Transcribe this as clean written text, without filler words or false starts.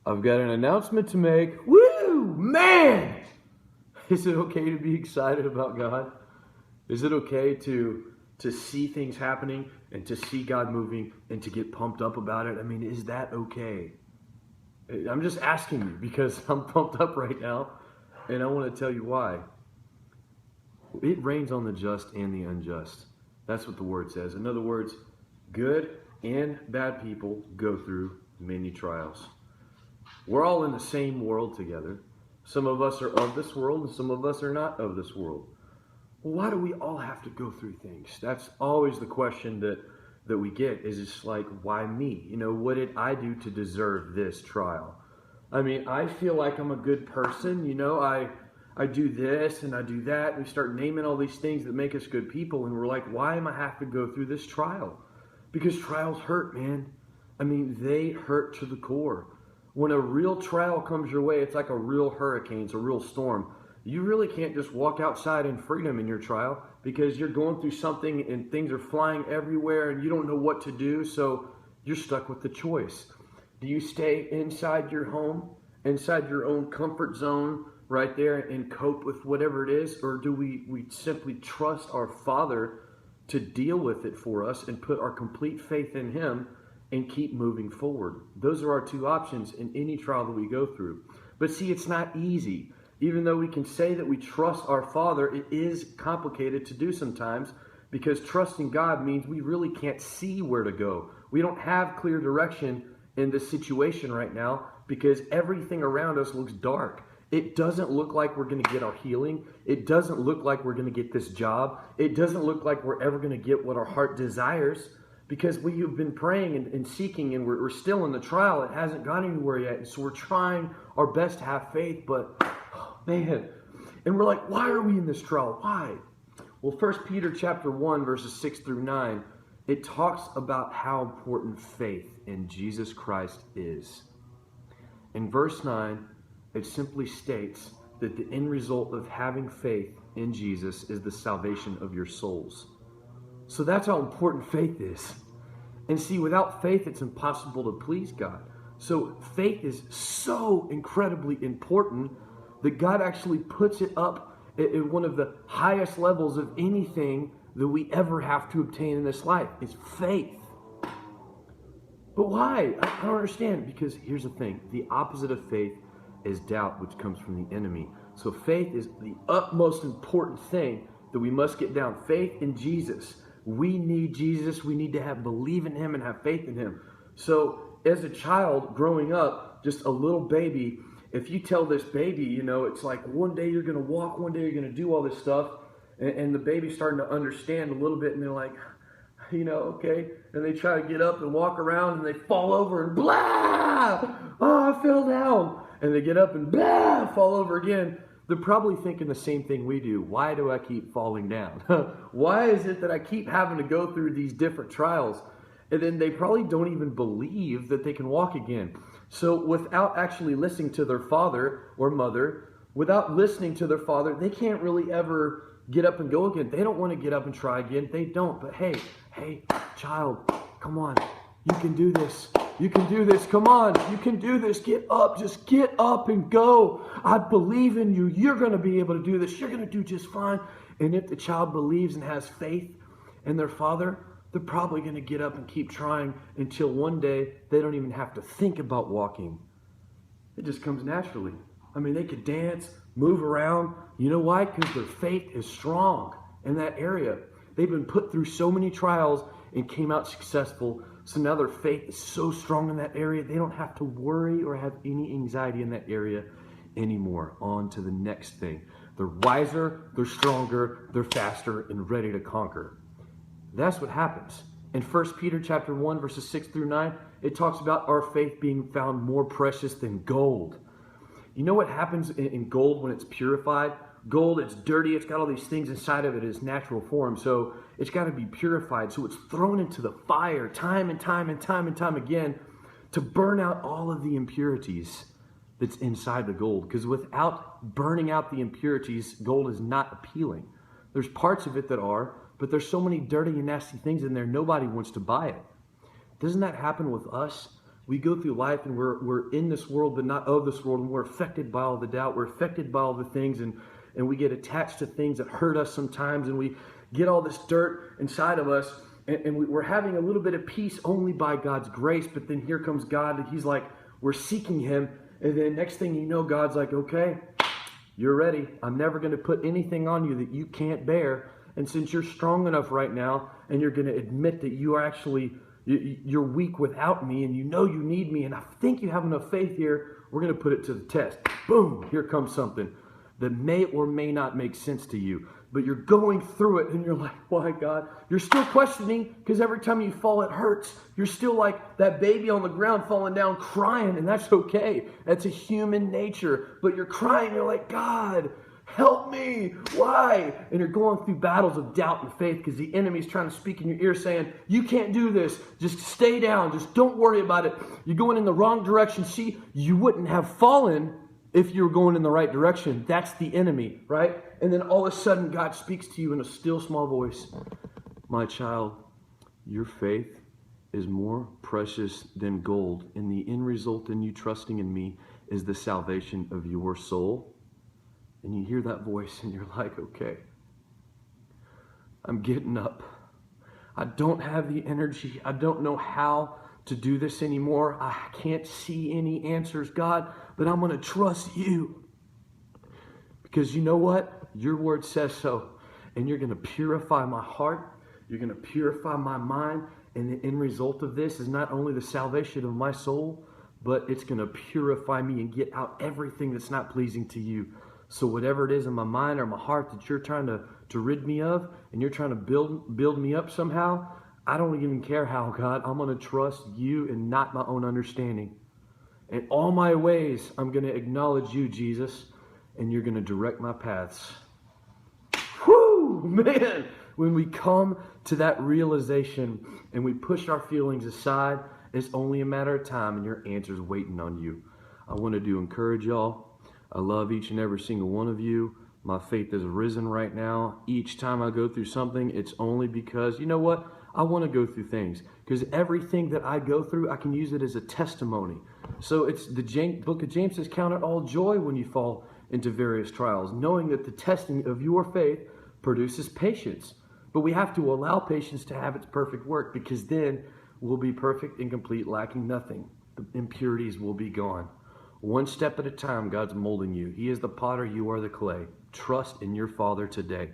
I've got an announcement to make. Woo! Man! Is it okay to be excited about God? Is it okay to see things happening and to see God moving and to get pumped up about it? I mean, is that okay? I'm just asking you because I'm pumped up right now and I want to tell you why. It rains on the just and the unjust. That's what the word says. In other words, good and bad people go through many trials. We're all in the same world together. Some of us are of this world and some of us are not of this world. Well, why do we all have to go through things? That's always the question that we get, is it's like, why me? You know, what did I do to deserve this trial? I mean, I feel like I'm a good person. You know, I do this and I do that. And we start naming all these things that make us good people. And we're like, why am I have to go through this trial? Because trials hurt, man. I mean, they hurt to the core. When a real trial comes your way, it's like a real hurricane, it's a real storm. You really can't just walk outside in freedom in your trial because you're going through something and things are flying everywhere and you don't know what to do, so you're stuck with the choice. Do you stay inside your home, inside your own comfort zone right there and cope with whatever it is, or do we simply trust our Father to deal with it for us and put our complete faith in Him and keep moving forward? Those are our two options in any trial that we go through. But see, it's not easy. Even though we can say that we trust our Father, it is complicated to do sometimes because trusting God means we really can't see where to go. We don't have clear direction in this situation right now because everything around us looks dark. It doesn't look like we're going to get our healing. It doesn't look like we're going to get this job. It doesn't look like we're ever going to get what our heart desires. Because we have been praying and seeking and we're still in the trial. It hasn't gone anywhere yet. And so we're trying our best to have faith, but man. And we're like, why are we in this trial? Why? Well, 1 Peter chapter 1, verses 6 through 9, it talks about how important faith in Jesus Christ is. In verse 9, it simply states that the end result of having faith in Jesus is the salvation of your souls. So that's how important faith is. And see, without faith, it's impossible to please God. So faith is so incredibly important that God actually puts it up at one of the highest levels of anything that we ever have to obtain in this life is faith. But why? I don't understand. Because here's the thing. The opposite of faith is doubt, which comes from the enemy. So faith is the utmost important thing that we must get down. Faith in Jesus. We need Jesus. We need to believe in Him and have faith in Him. So as a child growing up, just a little baby, if you tell this baby, you know, it's like one day you're going to walk, one day you're going to do all this stuff, and the baby's starting to understand a little bit, and they're like, you know, okay, and they try to get up and walk around, and they fall over, and blah, oh, I fell down, and they get up and blah, fall over again. They're probably thinking the same thing we do. Why do I keep falling down? Why is it that I keep having to go through these different trials? And then they probably don't even believe that they can walk again. So without actually listening to their father or mother, without listening to their father, they can't really ever get up and go again. They don't want to get up and try again. They don't. But hey, child, come on. You can do this. You can do this. Come on. You can do this. Get up. Just get up and go. I believe in you. You're going to be able to do this. You're going to do just fine. And if the child believes and has faith in their father, they're probably going to get up and keep trying until one day they don't even have to think about walking. It just comes naturally. I mean, they could dance, move around. You know why? Because their faith is strong in that area. They've been put through so many trials and came out successful. So now their faith is so strong in that area, they don't have to worry or have any anxiety in that area anymore. On to the next thing. They're wiser, they're stronger, they're faster, and ready to conquer. That's what happens. In 1 Peter chapter 1, verses 6 through 9, it talks about our faith being found more precious than gold. You know what happens in gold when it's purified? Gold, it's dirty, it's got all these things inside of it in its natural form, so it's got to be purified. So it's thrown into the fire time and time again to burn out all of the impurities that's inside the gold. Because without burning out the impurities, gold is not appealing. There's parts of it that are, but there's so many dirty and nasty things in there, nobody wants to buy it. Doesn't that happen with us? we go through life and we're in this world but not of this world, and we're affected by all the doubt, we're affected by all the things, and we get attached to things that hurt us sometimes, and we get all this dirt inside of us, and we're having a little bit of peace only by God's grace. But then here comes God, and he's like, we're seeking him, and then next thing you know, God's like, okay, you're ready. I'm never going to put anything on you that you can't bear. And since you're strong enough right now, and you're going to admit that you are actually, you're weak without me, and you know you need me, and I think you have enough faith here, we're going to put it to the test. Boom, here comes something that may or may not make sense to you. But you're going through it, and you're like, why, God? You're still questioning, because every time you fall, it hurts. You're still like that baby on the ground falling down crying, and that's okay. That's a human nature. But you're crying, you're like, God, help me. Why? And you're going through battles of doubt and faith, because the enemy's trying to speak in your ear saying, you can't do this. Just stay down. Just don't worry about it. You're going in the wrong direction. See, you wouldn't have fallen if you were going in the right direction. That's the enemy, right? And then all of a sudden, God speaks to you in a still small voice. My child, your faith is more precious than gold, and the end result in you trusting in me is the salvation of your soul. And you hear that voice, and you're like, okay, I'm getting up. I don't have the energy. I don't know how to do this anymore. I can't see any answers, God, but I'm going to trust you. Because you know what? Your word says so. And you're going to purify my heart. You're going to purify my mind. And the end result of this is not only the salvation of my soul, but it's going to purify me and get out everything that's not pleasing to you. So whatever it is in my mind or my heart that you're trying to rid me of, and you're trying to build me up somehow, I don't even care how, God. I'm going to trust you and not my own understanding. In all my ways, I'm going to acknowledge you, Jesus, and you're going to direct my paths. Whoo, man! When we come to that realization and we push our feelings aside, it's only a matter of time, and your answer's waiting on you. I wanted to encourage y'all. I love each and every single one of you. My faith has risen right now. Each time I go through something, it's only because, you know what? I want to go through things, because everything that I go through, I can use it as a testimony. So it's the book of James says, count it all joy when you fall into various trials, knowing that the testing of your faith produces patience. But we have to allow patience to have its perfect work, because then we'll be perfect and complete, lacking nothing. The impurities will be gone. One step at a time, God's molding you. He is the potter, you are the clay. Trust in your Father today.